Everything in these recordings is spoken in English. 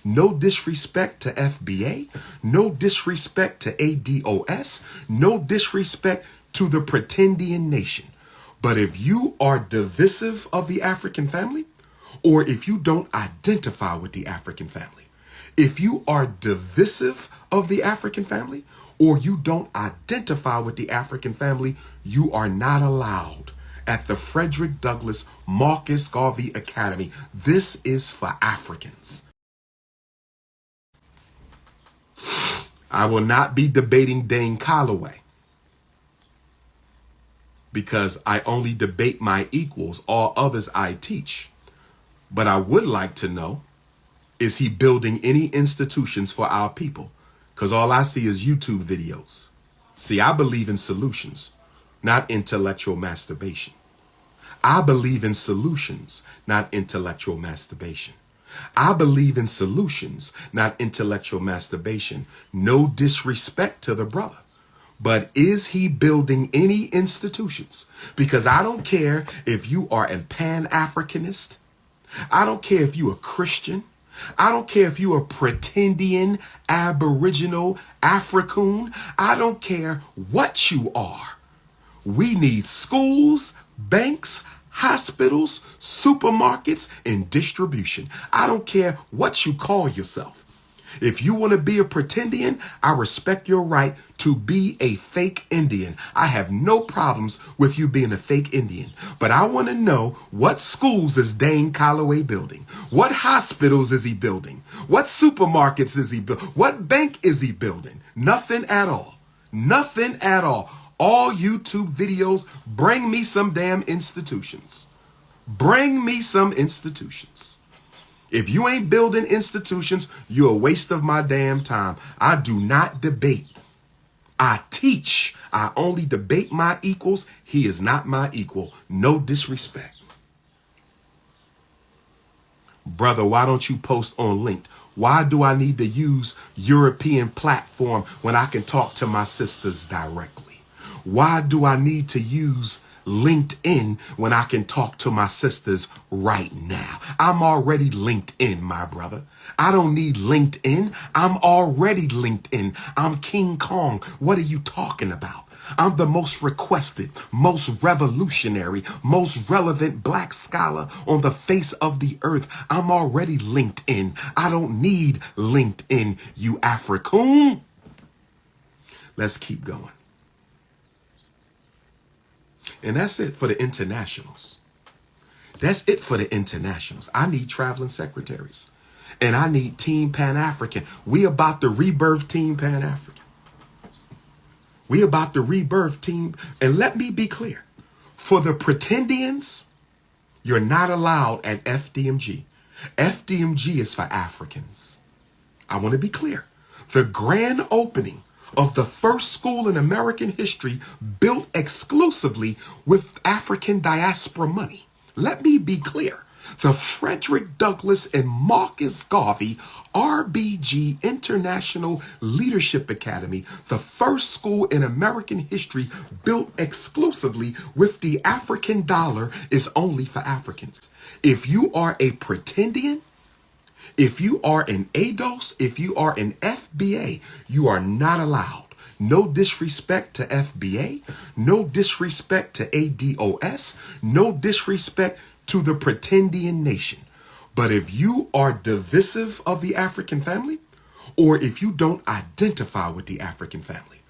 No disrespect to FBA. No disrespect to ADOS. No disrespect to the pretendian nation. But if you are divisive of the African family, or if you don't identify with the African family, if you are divisive of the African family, or you don't identify with the African family, you are not allowed at the Frederick Douglass Marcus Garvey Academy. This is for Africans. I will not be debating DANE CALLOWAY because I only debate my equals. All others I teach. But I would like to know, is he building any institutions for our people? Because all I see is YouTube videos. See, I believe in solutions, not intellectual masturbation. I believe in solutions, not intellectual masturbation. I believe in solutions, not intellectual masturbation. No disrespect to the brother. But is he building any institutions? Because I don't care if you are a Pan-Africanist. I don't care if you're a Christian. I don't care if you're a pretendian, aboriginal, Africoon. I don't care what you are. We need schools, banks, hospitals, supermarkets, and distribution. I don't care what you call yourself. If you want to be a pretendian, I respect your right to be a fake Indian. I have no problems with you being a fake Indian. But I want to know, what schools is DANE CALLOWAY building? What hospitals is he building? What supermarkets is he building? What bank is he building? Nothing at all. Nothing at all. All YouTube videos, bring me some damn institutions. Bring me some institutions. If you ain't building institutions, you're a waste of my damn time. I do not debate. I teach. I only debate my equals. He is not my equal. No disrespect. Brother, why don't you post on LinkedIn? Why do I need to use European platform when I can talk to my sisters directly? Why do I need to use LinkedIn when I can talk to my sisters right now? I'm already LinkedIn, my brother. I don't need LinkedIn. I'm already LinkedIn. I'm King Kong. What are you talking about? I'm the most requested, most revolutionary, most relevant black scholar on the face of the earth. I'm already LinkedIn. I don't need LinkedIn, you Africoon. Let's keep going. And that's it for the internationals. That's it for the internationals. I need traveling secretaries. And I need Team Pan-African. We about to rebirth Team Pan-African. We about to rebirth Team. And let me be clear. For the pretendians, you're not allowed at FDMG. FDMG is for Africans. I want to be clear. The grand opening of the first school in American history built exclusively with African diaspora money. Let me be clear. The Frederick Douglass and Marcus Garvey RBG International Leadership Academy, the first school in American history built exclusively with the African dollar, is only for Africans. If you are a pretendian, if you are an ADOS, if you are an FBA, you are not allowed. No disrespect to FBA, no disrespect to ADOS, no disrespect to the pretendian nation. But if you are divisive of the African family, or if you don't identify with the African family,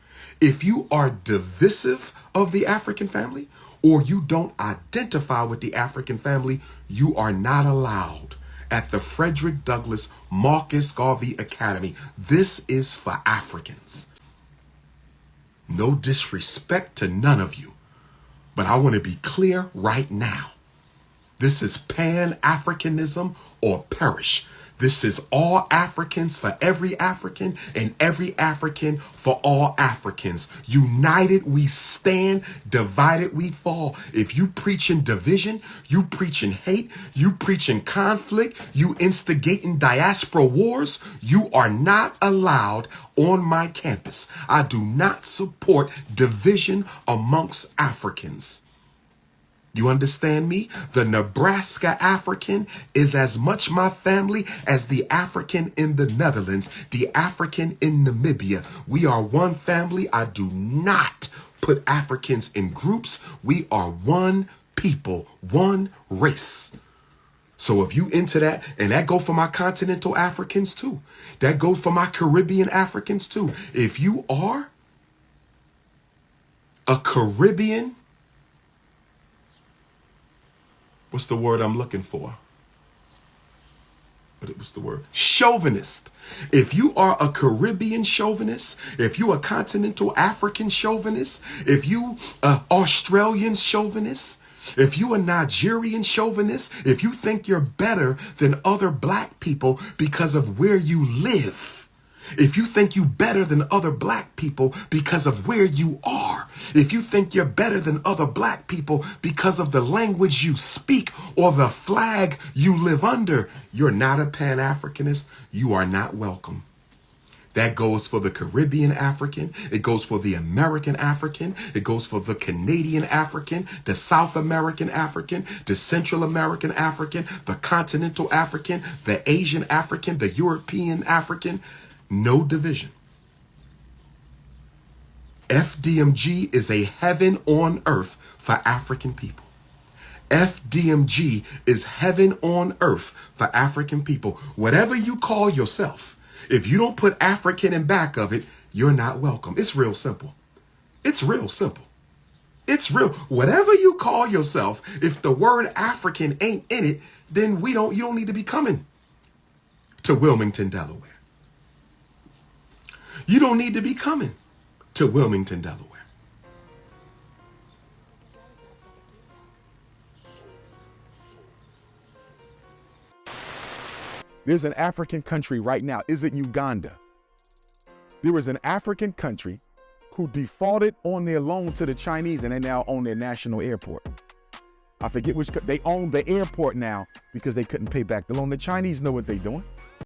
if you are divisive of the African family, or you don't identify with the African family, you are not allowed at the Frederick Douglass Marcus Garvey Academy. This is for Africans. No disrespect to none of you, but I want to be clear right now. This is Pan-Africanism or perish. This is all Africans for every African and every African for all Africans. United we stand, divided we fall. If you preaching division, you preaching hate, you preaching conflict, you instigating diaspora wars, you are not allowed on my campus. I do not support division amongst Africans. You understand me? The Nebraska African is as much my family as the African in the Netherlands, the African in Namibia. We are one family. I do not put Africans in groups. We are one people, one race. So if you into that, and that go for my continental Africans too. That goes for my Caribbean Africans too. If you are a Caribbean, what's the word I'm looking for? What's the word? Chauvinist. If you are a Caribbean chauvinist, if you a continental African chauvinist, if you Australian chauvinist, if you a Nigerian chauvinist, if you think you're better than other black people because of where you live, if you think you better than other black people because of where you are, if you think you're better than other black people because of the language you speak or the flag you live under, you're not a Pan-Africanist. You are not welcome. That goes for the Caribbean African. It goes for the American African. It goes for the Canadian African, the South American African, the Central American African, the Continental African, the Asian African, the European African. No division. FDMG is a heaven on earth for African people. FDMG is heaven on earth for African people. Whatever you call yourself, if you don't put African in back of it, you're not welcome. It's real simple. It's real simple. It's real. Whatever you call yourself, if the word African ain't in it, then you don't need to be coming to Wilmington, Delaware. You don't need to be coming to Wilmington, Delaware. There's an African country right now. Is it Uganda? There is an African country who defaulted on their loan to the Chinese and they now own their national airport. I forget which, they own the airport now because they couldn't pay back the loan. The Chinese know what they're doing.